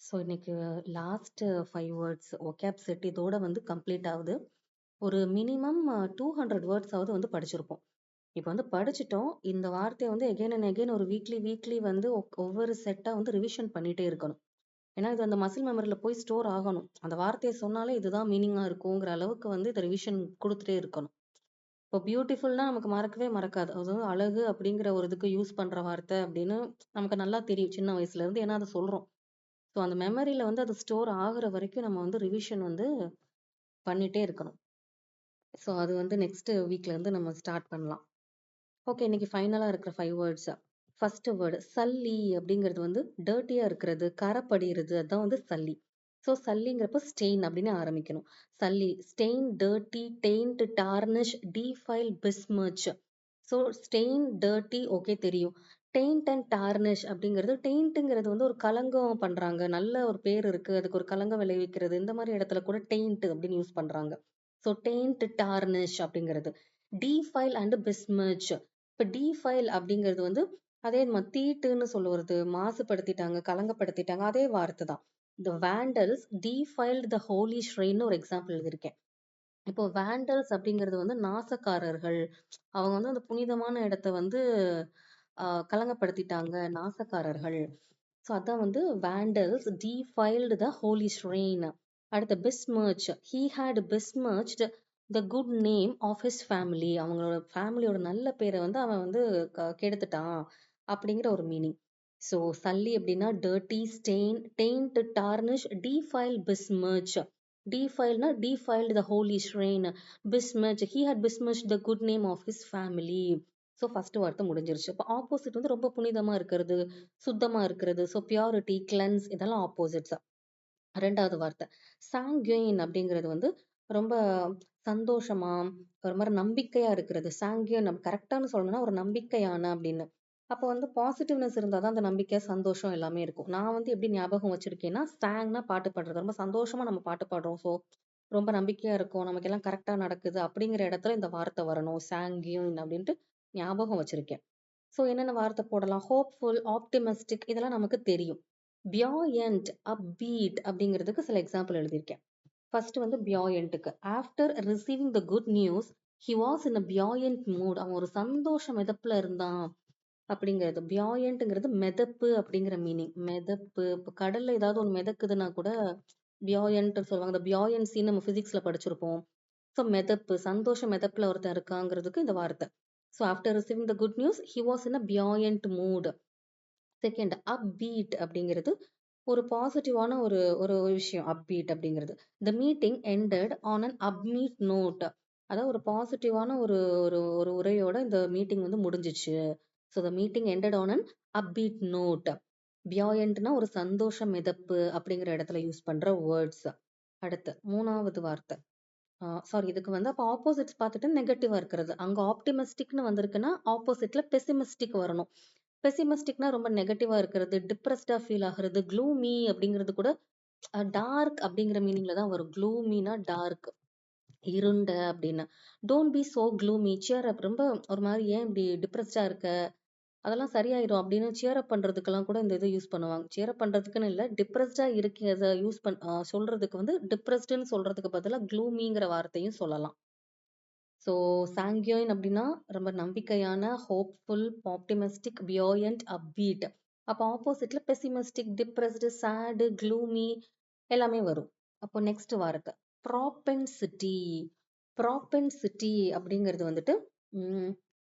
So இன்னைக்கு last 5 words ஒகேப் set இதோட வந்து கம்ப்ளீட் ஆகுது. ஒரு மினிமம் 200 வேர்ட்ஸாவது வந்து படிச்சிருப்போம். இப்போ வந்து படிச்சுட்டோம். இந்த வார்த்தையை வந்து எகைன் அண்ட் எகைன் ஒரு வீக்லி வந்து ஒவ்வொரு செட்டாக வந்து ரிவிஷன் பண்ணிட்டே இருக்கணும். ஏன்னா இது அந்த மசில் மெமரியில் போய் ஸ்டோர் ஆகணும். அந்த வார்த்தையை சொன்னாலே இதுதான் மீனிங்காக இருக்குங்கிற அளவுக்கு வந்து இதை ரிவிஷன் கொடுத்துட்டே இருக்கணும். இப்போ பியூட்டிஃபுல்னா நமக்கு மறக்கவே மறக்காது. அது வந்து அழகு அப்படிங்கிற ஒரு இதுக்கு யூஸ் பண்ற வார்த்தை அப்படின்னு நமக்கு நல்லா தெரியும் சின்ன வயசுல இருந்து. ஏன்னா அதை சொல்றோம். ஸோ அந்த மெமரியில வந்து அது ஸ்டோர் ஆகுற வரைக்கும் நம்ம வந்து ரிவிஷன் வந்து பண்ணிட்டே இருக்கணும். ஸோ அது வந்து நெக்ஸ்ட் வீக்ல இருந்து நம்ம ஸ்டார்ட் பண்ணலாம். ஓகே, இன்னைக்கு ஃபைனலா இருக்கிற 5 வேர்ட்ஸ். ஃபர்ஸ்ட் வேர்டு சல்லி அப்படிங்கிறது வந்து டர்ட்டியா இருக்கிறது, கரை படிகிறது, அதான் வந்து சல்லி. ஸோ சல்லிங்கிறப்ப ஸ்டெயின் அப்படின்னு ஆரம்பிக்கணும். Sully, stain, dirty, taint, tarnish, defile, besmirch. So stain, dirty okay தெரியும். டெயின்ட் அண்ட் டார்னிஷ் அப்படிங்கிறது, டெயின்ட்டுங்கிறது வந்து ஒரு களங்கம் பண்றாங்க, நல்ல ஒரு பேர் இருக்கு, அதுக்கு ஒரு களங்கம் விளைவிக்கிறது, இந்த மாதிரி இடத்துல கூட டெயின்ட் அப்படின்னு யூஸ் பண்றாங்க. ஸோ டெயின்ட், டார்னிஷ் அப்படிங்கிறது. டீஃபைல் அண்ட் பிஸ்மர்ச். இப்போ டீஃபைல் அப்படிங்கிறது வந்து அதே தீட்டுன்னு சொல்லுவது, மாசுபடுத்திட்டாங்க, களங்கப்படுத்திட்டாங்க, அதே வார்த்தை தான். த வேண்டல்ஸ் டீஃபைல்ட் த ஹோலி ஷ்ரைன்னு ஒரு எக்ஸாம்பிள் எழுதியிருக்கேன். இப்போ வேண்டல்ஸ் அப்படிங்கிறது வந்து நாசக்காரர்கள். அவங்க வந்து அந்த புனிதமான இடத்த வந்து கலங்கப்படுத்திட்டாங்க, நாசக்காரர்கள். ஸோ அதான் வந்து vandals defiled the holy shrine. அடுத்த besmirch, he had besmirched the good name of his family. அவங்களோட ஃபேமிலியோட நல்ல பேரை வந்து அவன் வந்து கெடுத்துட்டான் அப்படிங்கிற ஒரு மீனிங். ஸோ சல்லி அப்படின்னா dirty, stain, taint, tarnish, defile, besmirch. Defiled defiled the holy shrine. Besmirched, he had besmirched the good name of his family. So first வார்த்தை முடிஞ்சிருச்சு. இப்போ ஆப்போசிட் வந்து ரொம்ப புனிதமா இருக்கிறது, சுத்தமா இருக்கிறது. ஸோ பியூரிட்டி, கிளென்ஸ், இதெல்லாம் ஆப்போசிட்ஸ். ரெண்டாவது வார்த்தை சாங்குயின் அப்படிங்கிறது வந்து ரொம்ப சந்தோஷமா, ஒரு மாதிரி நம்பிக்கையா இருக்கிறது. சாங்குயின் நம்ம கரெக்டானு சொல்லணும்னா ஒரு நம்பிக்கையான அப்படின்னு. அப்போ வந்து பாசிட்டிவ்னஸ் இருந்தாதான் அந்த நம்பிக்கை, சந்தோஷம் எல்லாமே இருக்கும். நான் வந்து எப்படி ஞாபகம் வச்சிருக்கேன்னா, சாங்னா பாட்டு பாடுறது, ரொம்ப சந்தோஷமா நம்ம பாட்டு பாடுறோம். ஸோ ரொம்ப நம்பிக்கையா இருக்கும், நமக்கு எல்லாம் கரெக்டா நடக்குது அப்படிங்கிற இடத்துல இந்த வார்த்தை வரணும், சாங்கியூன் அப்படின்ட்டு ஞாபகம் வச்சிருக்கேன். ஸோ என்னென்ன வார்த்தை போடலாம்? ஹோப்ஃபுல், ஆப்டிமிஸ்டிக், இதெல்லாம் நமக்கு தெரியும். பியாயண்ட், upbeat அப்படிங்கிறதுக்கு சில எக்ஸாம்பிள் எழுதியிருக்கேன். ஃபர்ஸ்ட் வந்து பியாயண்ட்டுக்கு, after receiving the good news he was in a buoyant mood. அவன் ஒரு சந்தோஷ மிதப்புல இருந்தான் அப்படிங்கிறது. பியாயண்ட்ங்கிறது மிதப்பு அப்படிங்கிற மீனிங். மிதப்பு, இப்போ கடல்ல ஏதாவது ஒன்று மிதக்குதுன்னா கூட பியாயண்ட் சொல்லுவாங்க. இந்த பியாயன்சின்னு நம்ம பிசிக்ஸ்ல படிச்சிருப்போம். ஸோ மிதப்பு, சந்தோஷ மிதப்புல ஒருத்தன் இருக்காங்கிறதுக்கு இந்த வார்த்தை. So after receiving the good news he was in a buoyant mood. Second upbeat அப்படிங்கிறது ஒரு பாசிட்டிவான ஒரு ஒரு விஷயம். upbeat அப்படிங்கிறது, the meeting ended on an upbeat note. அதாவது ஒரு பாசிட்டிவான ஒரு ஒரு ஒரு உரையோட இந்த மீட்டிங் வந்து முடிஞ்சிச்சு. So the meeting ended on an upbeat note. பியாயண்ட்னா ஒரு சந்தோஷம், மிதப்பு அப்படிங்கிற இடத்துல யூஸ் பண்ற வேர்ட்ஸ். அடுத்து மூணாவது வார்த்தை, சாரி, இதுக்கு வந்து அப்போ ஆப்போசிட்ஸ் பார்த்துட்டு நெகட்டிவா இருக்கிறது. அங்க ஆப்டிமிஸ்டிக்னு வந்திருக்குன்னா ஆப்போசிட்ல பெசிமிஸ்டிக் வரணும். பெசிமிஸ்டிக்னா ரொம்ப நெகட்டிவா இருக்கிறது, டிப்ரெஸ்டா ஃபீல் ஆகுறது. க்ளூமி அப்படிங்கிறது கூட டார்க் அப்படிங்கிற மீனிங்ல தான் வரும். க்ளூமினா டார்க், இருண்ட அப்படின்னு. Don't be so gloomy, shear அப். ரொம்ப ஒரு மாதிரி ஏன் இப்படி டிப்ரெஸ்டா இருக்க, அதெல்லாம் சரியாயிடும் அப்படின்னு சியர் அப் பண்றதுக்கெல்லாம் கூட இந்த இதை யூஸ் பண்ணுவாங்க. சியர் அப் பண்றதுக்குன்னு இல்லை, டிப்ரெஸ்டா இருக்கிறத யூஸ் சொல்றதுக்கு வந்து டிப்ரெஸ்டுன்னு சொல்றதுக்கு பதிலாக க்ளூமிங்கிற வார்த்தையும் சொல்லலாம். ஸோ சாங்கியோயின் அப்படின்னா ரொம்ப நம்பிக்கையான, ஹோப்ஃபுல், ஆப்டிமிஸ்டிக், பியாயண்ட், upbeat. அப்போ ஆப்போசிட்ல பெசிமிஸ்டிக், டிப்ரெஸ்டு, சேடு, க்ளூமி எல்லாமே வரும். அப்போ நெக்ஸ்ட் வார்த்தை ப்ராபென்சிட்டி. ப்ராபென்சிட்டி அப்படிங்கிறது வந்துட்டு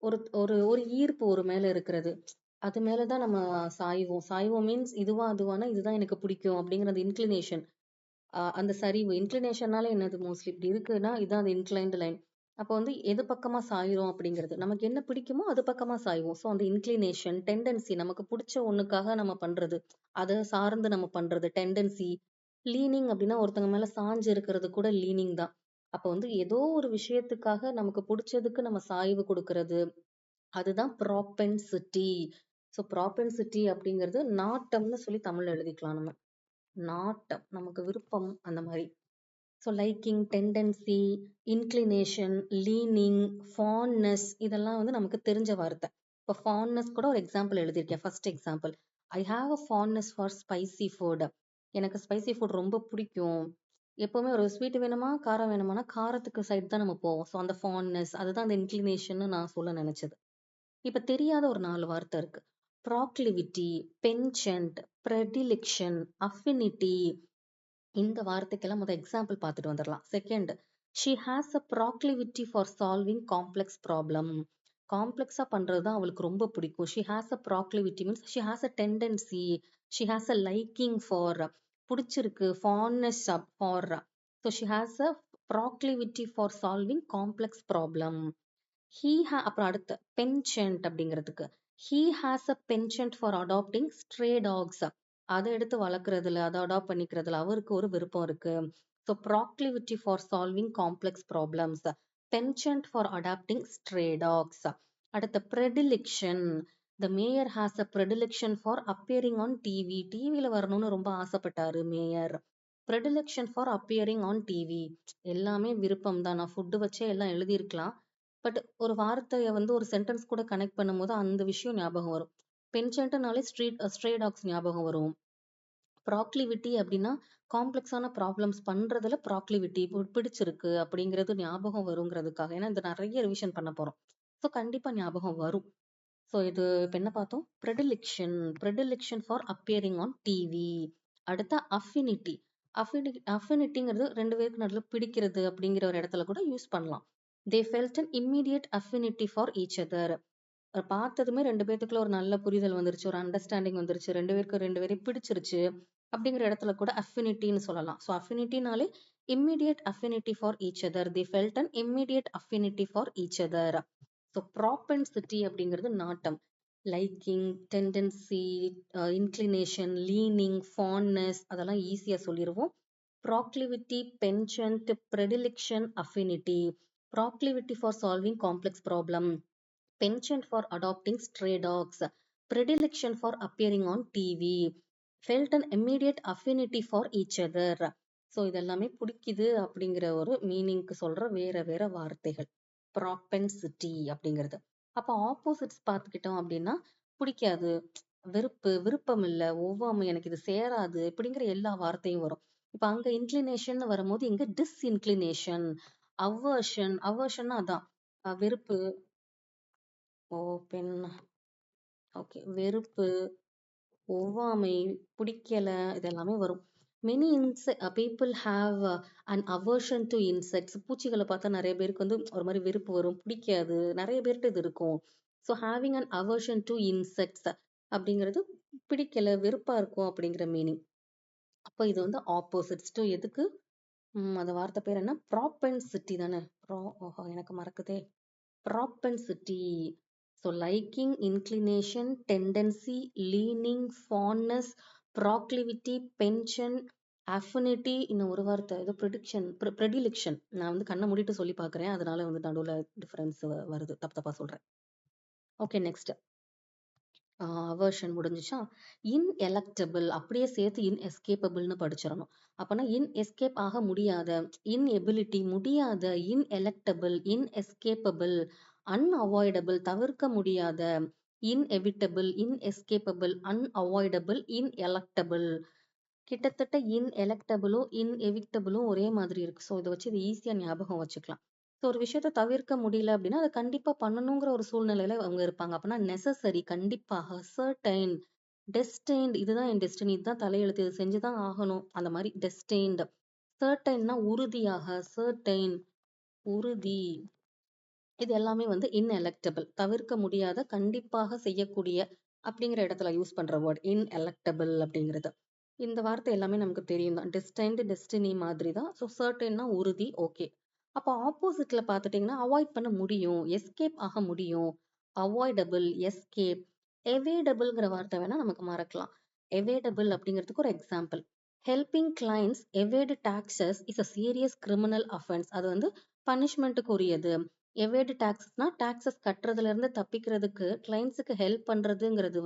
ஒரு ஒரு ஒரு ஈர்ப்பு ஒரு மேல இருக்கிறது. அது மேலதான் நம்ம சாய்வோம். சாய்வோம் மீன்ஸ் இதுவா அதுவானா இதுதான் எனக்கு பிடிக்கும் அப்படிங்கிற இன்க்ளினேஷன். அந்த சரிவு, இன்க்ளினேஷனால என்னது, மோஸ்ட்லி இப்படி இருக்குன்னா இதான் அந்த இன்க்ளைன்டு லைன். அப்போ வந்து எது பக்கமா சாயிரும் அப்படிங்கிறது, நமக்கு என்ன பிடிக்குமோ அது பக்கமா சாய்வோம். ஸோ அந்த இன்க்ளினேஷன், டெண்டன்சி, நமக்கு பிடிச்ச ஒண்ணுக்காக நம்ம பண்றது, அதை சார்ந்து நம்ம பண்றது டெண்டன்சி. லீனிங் அப்படின்னா ஒருத்தங்க மேல சாஞ்சு இருக்கிறது கூட லீனிங் தான். அப்போ வந்து ஏதோ ஒரு விஷயத்துக்காக நமக்கு பிடிச்சதுக்கு நம்ம சாய்வு கொடுக்கறது, அதுதான் ப்ராபென்சிட்டி. ஸோ ப்ராபென்சிட்டி அப்படிங்கிறது நாட்டம்னு சொல்லி தமிழ்ல எழுதிக்கலாம் நம்ம. நாட்டம், நமக்கு விருப்பம், அந்த மாதிரி. So liking, tendency, inclination, leaning, fondness, இதெல்லாம் வந்து நமக்கு தெரிஞ்ச வார்த்தை. இப்போ ஃபான்னஸ் கூட ஒரு எக்ஸாம்பிள் எழுதியிருக்கேன். First example, I have a fondness for spicy food. எனக்கு ஸ்பைசி ஃபுட் ரொம்ப பிடிக்கும். எப்பவுமே ஒரு ஸ்வீட் வேணுமா, காரம் வேணுமானா காரத்துக்கு சைடு தான் நம்ம போவோம். ஸோ அந்த ஃபாண்ட்னஸ் அதுதான் அந்த இன்க்ளினேஷன்னு நான் சொல்ல நினைச்சது. இப்ப தெரியாத ஒரு 4 வார்த்தை இருக்கு. Proclivity, penchant, predilection, affinity. இந்த வார்த்தைக்கெல்லாம் எக்ஸாம்பிள் பார்த்துட்டு வந்துடலாம். Second, she has a proclivity for solving complex problem. காம்ப்ளெக்ஸா பண்றது தான் அவளுக்கு ரொம்ப பிடிக்கும். She has a proclivity means she has a tendency, she has a liking for, பிடிச்சிருக்கு, fondness for. So she has a proclivity for solving complex problem. அப்புறம் அடுத்து penchant அப்படிங்கிறதுக்கு he has a penchant for adopting stray dogs. அதை எடுத்து வளர்க்குறதுல அதை adapt பண்ணிக்கிறதுல அவருக்கு ஒரு விருப்பம் இருக்கு. So proclivity for solving complex problems, penchant for adopting stray dogs. அடுத்த predilection, the mayor has a predilection for appearing on TV. டிவியில வரணும்னு ரொம்ப ஆசைப்பட்டாரு mayor. Predilection for appearing on TV. எல்லாமே விருப்பம் தான். நான் ஃபுட்டு வச்சே எல்லாம் எழுதியிருக்கலாம். பட் ஒரு வார்த்தைய ஒரு சென்டென்ஸ் கூட கனெக்ட் பண்ணும்போது அந்த விஷயம் ஞாபகம் வரும். பென்சென்ட்னாலே ஸ்ட்ரே டாக்ஸ் ஞாபகம் வரும். ப்ராக்ளிவிட்டி அப்படின்னா காம்ப்ளெக்ஸான ப்ராப்ளம்ஸ் பண்றதுல ப்ராக்ளிவிட்டி பிடிச்சிருக்கு அப்படிங்கிறது ஞாபகம் வருங்கிறதுக்காக. ஏன்னா இந்த நிறைய ரிவிஷன் பண்ண போறோம். ஸோ கண்டிப்பா ஞாபகம் வரும். ஸோ இது இப்போ என்ன பார்த்தோம்? ப்ரெடிலிக்ஷன் ஃபார் அப்பியரிங் ஆன் டிவி. அடுத்த அஃபினிட்டி. அஃபினிட்டிங்கிறது ரெண்டு பேருக்கு நடுவில் பிடிக்கிறது அப்படிங்கிற ஒரு இடத்துல கூட யூஸ் பண்ணலாம். தே felt an immediate affinity for each other. பார்த்ததுமே ரெண்டு பேத்துக்குள்ள ஒரு நல்ல புரிதல் வந்துருச்சு, ஒரு அண்டர்ஸ்டாண்டிங் வந்துருச்சு, ரெண்டு பேரையும் பிடிச்சிருச்சு அப்படிங்கிற இடத்துல கூட அஃபினிட்டின்னு சொல்லலாம். ஸோ அஃபினிட்டினாலே immediate affinity for each other. They felt an immediate affinity for each other. So propensity அப்படிங்கிறது நாட்டம், liking, tendency, inclination, leaning, fondness, அதெல்லாம் ஈஸியாக சொல்லிடுவோம். Proclivity, penchant, predilection, affinity. Proclivity for solving complex problem, penchant for adopting stray dogs, predilection for appearing on TV, felt an immediate affinity for each other. So இதெல்லாமே பிடிக்குது அப்படிங்கிற ஒரு மீனிங்க்கு சொல்ற வேற வேற வார்த்தைகள். ப்ராபென்சிட்டி அப்படிங்கிறது. அப்போ ஆப்போசிட்ஸ் பார்த்துக்கிட்டோம் அப்படின்னா பிடிக்காது, விருப்பம் இல்லை, ஒவ்வாமை, எனக்கு இது சேராது இப்படிங்கிற எல்லா வார்த்தையும் வரும். இப்போ அங்க இன்க்ளினேஷன் வரும்போது இங்க டிஸ்இன்க்ளினேஷன், அவர்ஷன்னா அதான் வெறுப்பு, பெண், ஓகே, வெறுப்பு, ஒவ்வாமை, பிடிக்கல, இதெல்லாமே வரும். Many people have an aversion to insects. பூச்சிகளை பார்த்தா நிறைய பேருக்கு ஒரு மாதிரி வெறுப்பு வரும், பிடிக்காது, நிறைய பேர்கிட்ட இது இருக்கும். So having an aversion to insects அப்படிங்கிறது பிடிக்கல, வெறுப்பா இருக்கும் அப்படிங்கிற மீனிங். அப்போ இது ஆப்போசிட்ஸ் டு எதுக்கு? அந்த வார்த்தை பேர் என்ன? ப்ராபென்சிட்டி தானே. எனக்கு மறக்குதே. Propensity. So liking, inclination, tendency, leaning, fondness, proclivity, penchant, affinity. இன்னும் ஒரு வார்த்தை ஏதோ ப்ரெடிலிக்ஷன். நான் கண்ணை மூடிட்டு சொல்லி பார்க்குறேன், அதனால நடுவில் டிஃபரன்ஸ் வருது, தப்பா சொல்றேன். ஓகே, நெக்ஸ்ட் வேர்ஷன் முடிஞ்சிச்சா? இன்எலக்டபிள் அப்படியே சேர்த்து இன்எஸ்கேப்பபிள்னு படிச்சிடணும். அப்போனா இன்எஸ்கேப் ஆக முடியாத, இன்எபிலிட்டி முடியாத, இன்எலக்டபிள், இன்எஸ்கேப்பபிள், அன்அவாய்டபிள் தவிர்க்க முடியாத, இன்எவிட்டபிள், இன்எஸ்கேப்பபிள், அன்அவாய்டபிள், இன்எலக்டபிள். கிட்டத்தட்ட இன்எலக்டபிளும் இன்எவிக்டபிளும் ஒரே மாதிரி இருக்கு. ஸோ இதை வச்சு இது ஈஸியாக ஞாபகம் வச்சுக்கலாம். ஸோ ஒரு விஷயத்த தவிர்க்க முடியல அப்படின்னா அதை கண்டிப்பா பண்ணணுங்கிற ஒரு சூழ்நிலையில அவங்க இருப்பாங்க. அப்படின்னா நெசசரி, கண்டிப்பாக, சர்டைன், டெஸ்டைன்ட், இதுதான் என் டெஸ்டினி, இதுதான் தலையெழுத்து, இது செஞ்சுதான் ஆகணும், அந்த மாதிரி டெஸ்டைன்ட். சர்டைன்னா உறுதியாக, சர்டைன் உறுதி. இது எல்லாமே இன்எலக்டபிள், தவிர்க்க முடியாத, கண்டிப்பாக செய்யக்கூடிய அப்படிங்கிற இடத்துல யூஸ் பண்ற வேர்ட் இன்எலக்டபிள் அப்படிங்கிறது. இந்த வார்த்தை எல்லாமே நமக்கு தெரியும் தான். டெஸ்டைன்டு, டெஸ்டினி மாதிரி தான். ஸோ சர்டைன்னா உறுதி. ஓகே. அப்போ ஆப்போசிட்ல பார்த்துட்டிங்கன்னா அவாய்ட் பண்ண முடியும், எஸ்கேப் ஆக முடியும். Avoidable, escape. எவேடபிள்ங்கிற வார்த்தை வேணா நமக்கு மறக்கலாம். எவேடபிள் அப்படிங்கிறதுக்கு ஒரு example, helping clients evade taxes is a serious criminal offence. அது பனிஷ்மெண்ட்டுக்கு உரியது. எவேட் டாக்ஸஸ்னா டாக்ஸஸ் கட்டுறதுல இருந்து தப்பிக்கிறதுக்கு கிளைண்ட்ஸுக்கு ஹெல்ப் பண்றதுங்கிறது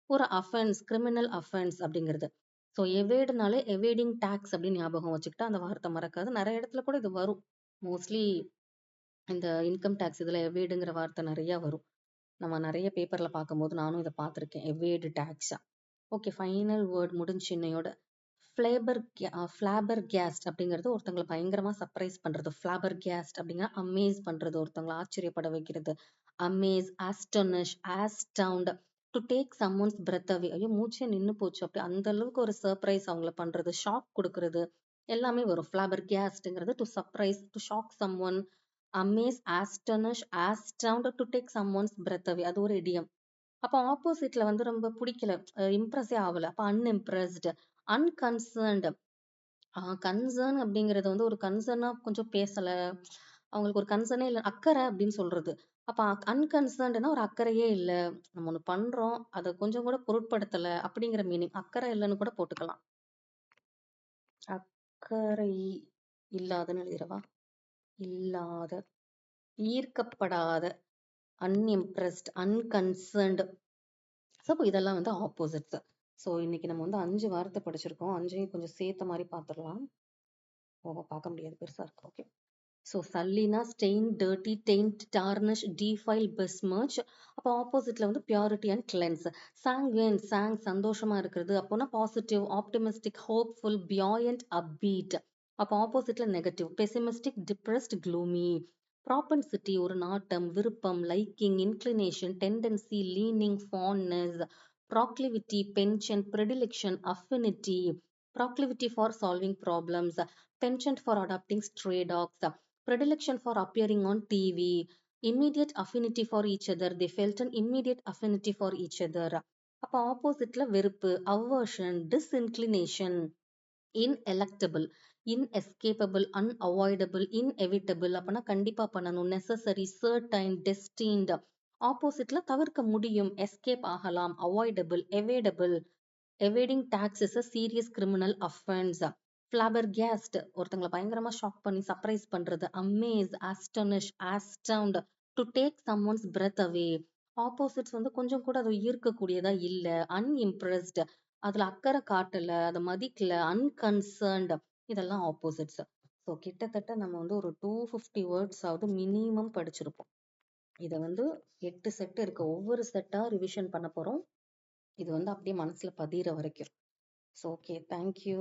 ஒரு அஃபென்ஸ், கிரிமினல் அஃபென்ஸ் அப்படிங்கிறது. ஸோ எவேடுனாலே எவேடிங் டாக்ஸ் அப்படின்னு ஞாபகம் வச்சுக்கிட்டா அந்த வார்த்தை மறக்காது. நிறைய இடத்துல கூட இது வரும். மோஸ்ட்லி இந்த இன்கம் டேக்ஸ் இதுல எவேடுங்கிற வார்த்தை நிறைய வரும். நம்ம நிறைய பேப்பர்ல பார்க்கும்போது நானும் இதை பார்த்துருக்கேன், எவேடு டேக்ஸா. ஓகே, ஃபைனல் வேர்ட் முடிஞ்சு இன்னையோட. ஃபிளாபர் கேஸ்ட் அப்படிங்கிறது ஒருத்தங்களை பயங்கரமா சர்ப்ரைஸ் பண்றது. ஃபிளாபர் கேஸ்ட் அப்படிங்கிற அமேஸ் பண்றது, ஒருத்தங்களை ஆச்சரியப்பட வைக்கிறது. Amaze, astonish, astound, to take someone's breath away, ஐயோ மூச்சே நின்னு போச்சு அப்படி அந்த அளவுக்கு ஒரு சர்ப்ரைஸ் அவங்கள பண்றது, ஷாக் கொடுக்கறது எல்லாமே வரும். ஃபிளாபர் கேஸ்ட்ங்கிறது to surprise, to shock someone. Amaze, astonish, astound, to take someone's breath away, அது ஒரு இடியம். அப்போ ஆப்போசிட்ல வந்து ரொம்ப பிடிக்கல, இம்ப்ரெஸ்ஸே ஆகல, அப்போ அன்இம்ப்ரெஸ்டு. அன்கன்சர்ன்டு, கன்சர்ன் அப்படிங்கிறது வந்து ஒரு கன்சர்னா கொஞ்சம் பேசல, அவங்களுக்கு ஒரு கன்சர்னே இல்லை, அக்கறை அப்படின்னு சொல்றது. அப்ப அன்கன்சர்ன்டுனா ஒரு அக்கறையே இல்லை, நம்ம ஒண்ணு பண்றோம் அதை கொஞ்சம் கூட பொருட்படுத்தல அப்படிங்கிற மீனிங். அக்கறை இல்லைன்னு கூட போட்டுக்கலாம். அக்கறை இல்லாதன்னு எழுதிடவா? இல்லாத, ஈர்க்கப்படாத, அன்இம்ப்ரெஸ்ட், அன்கன்சர்ன்டு. ஸோ இதெல்லாம் வந்து ஆப்போசிட்ஸ். ஸோ இன்னைக்கு நம்ம வந்து 5 வார்த்தை படிச்சிருக்கோம். 5ஐயும் கொஞ்சம் சேர்த்த மாதிரி பார்த்துடலாம். பார்க்க முடியாது, பெருசா இருக்கு. ஓகே. ஸோ சல்லினா stain, dirty, taint, tarnish, defile, besmirch. அப்போ ஆப்போசிட்ல வந்து பியூரிட்டி அண்ட் கிளென்ஸ். சாங்குவேன், சாங் சந்தோஷமா இருக்கிறது, அப்போனா positive, optimistic, hopeful, buoyant, upbeat. அப்போ ஆப்போசிட்ல negative, pessimistic, depressed, gloomy. Propensity ஒரு நாட்டம், விருப்பம், liking, inclination, tendency, leaning, fondness. Proclivity, penchant, predilection, affinity. Proclivity for solving problems, penchant for adopting stray dogs, predilection for appearing on TV, immediate affinity for each other. They felt an immediate affinity for each other. அப்போ ஆப்போசிட்ல வெறுப்பு, aversion, disinclination, ineluctable, inescapable, unavoidable, inevitable. அப்பனா கண்டிப்பா பண்ணணும், necessary, certain, destined. ஆப்போசிட்ல தவிர்க்க முடியும், escape ஆகலாம், avoidable, evadable. evading tax is a serious criminal offense. flabbergast ஒருத்தங்களை பயங்கரமா ஷாக் பண்ணி சர்ப்ரைஸ் பண்றது. amaze, astonish, astound, to take someone's breath away. Opposites வந்து கொஞ்சம் கூட அது ஈர்க்கக்கூடியதா இல்ல. unimpressed, அதுல அக்கறை காட்டல, அதை மதிக்கல. அன்கன்சர்ன்ட், இதெல்லாம் ஆப்போசிட்ஸ். ஸோ கிட்டத்தட்ட நம்ம வந்து ஒரு 250 வேர்ட்ஸ் ஆவது மினிமம் படிச்சிருப்போம். இதை வந்து 8 செட் இருக்கு, ஒவ்வொரு செட்டா ரிவிஷன் பண்ண போறோம். இது வந்து அப்படியே மனசுல பதிகிற வரைக்கும். So okay, thank you.